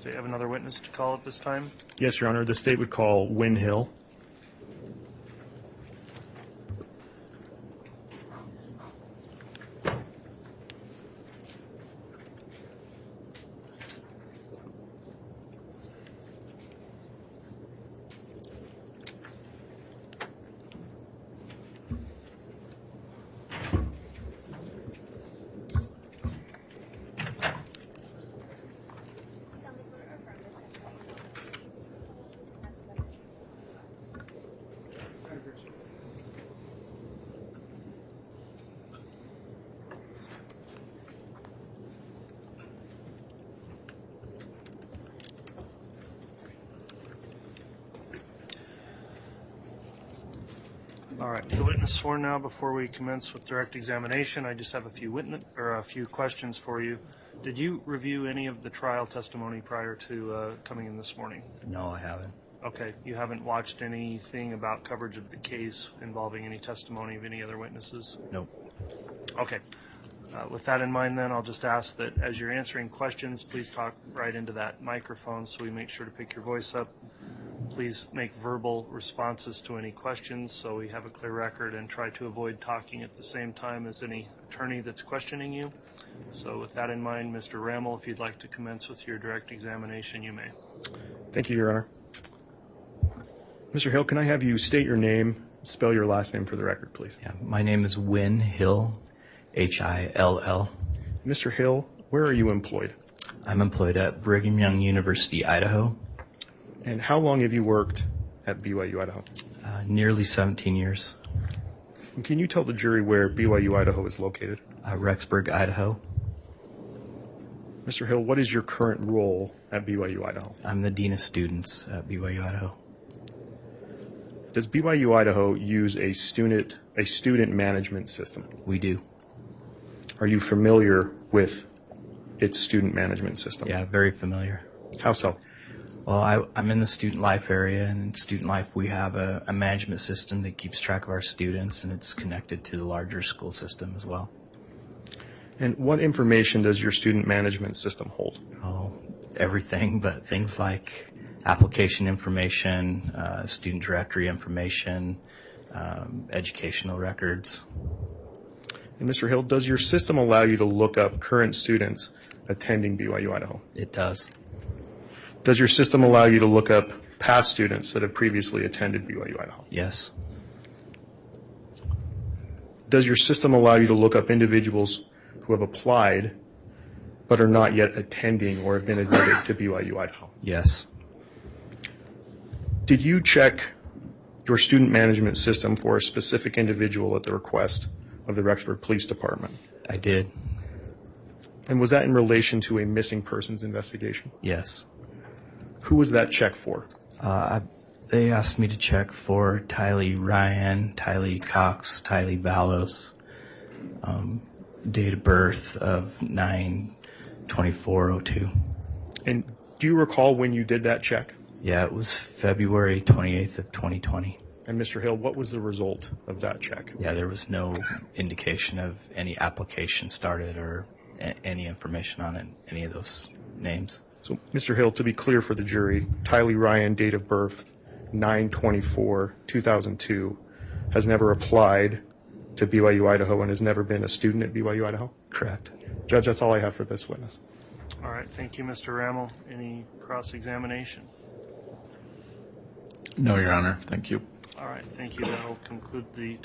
Do you have another witness to call at this time? Yes, Your Honor. The state would call Wynn Hill. All right, the witness sworn now. Before we commence with direct examination, I just have a few questions for you. Did you review any of the trial testimony prior to coming in this morning? No, I haven't. Okay, you haven't watched anything about coverage of the case involving any testimony of any other witnesses? Nope. Okay. With that in mind, then, I'll just ask that as you're answering questions, please talk right into that microphone so we make sure to pick your voice up. Please make verbal responses to any questions so we have a clear record, and try to avoid talking at the same time as any attorney that's questioning you. So with that in mind, Mr. Rammel, if you'd like to commence with your direct examination, you may. Thank you, Your Honor. Mr. Hill, can I have you state your name, spell your last name for the record, please? Yeah, my name is Wynn Hill, Hill. Mr. Hill, where are you employed? I'm employed at Brigham Young University, Idaho. And how long have you worked at BYU-Idaho? Nearly 17 years. And can you tell the jury where BYU-Idaho is located? Rexburg, Idaho. Mr. Hill, what is your current role at BYU-Idaho? I'm the Dean of Students at BYU-Idaho. Does BYU-Idaho use a student management system? We do. Are you familiar with its student management system? Yeah, very familiar. How so? Well, I'm in the student life area, and in student life we have a management system that keeps track of our students, and it's connected to the larger school system as well. And what information does your student management system hold? Oh, everything, but things like application information, student directory information, educational records. And Mr. Hill, does your system allow you to look up current students attending BYU-Idaho? It does. Does your system allow you to look up past students that have previously attended BYU-Idaho? Yes. Does your system allow you to look up individuals who have applied but are not yet attending or have been admitted to BYU-Idaho? Yes. Did you check your student management system for a specific individual at the request of the Rexburg Police Department? I did. And was that in relation to a missing persons investigation? Yes. Who was that check for? They asked me to check for Tylee Ryan, Tylee Cox, Tylee Vallows, date of birth of 9/24/02. And do you recall when you did that check? Yeah, it was February 28th of 2020. And Mr. Hill, what was the result of that check? Yeah, there was no indication of any application started or any information on it, any of those names. So, Mr. Hill, to be clear for the jury, Tylee Ryan, date of birth 9/24/2002, has never applied to BYU-Idaho and has never been a student at BYU-Idaho? Correct. Judge, that's all I have for this witness. All right, thank you, Mr. Rammel. Any cross-examination? No, Your Honor. Thank you. All right, thank you. That will conclude the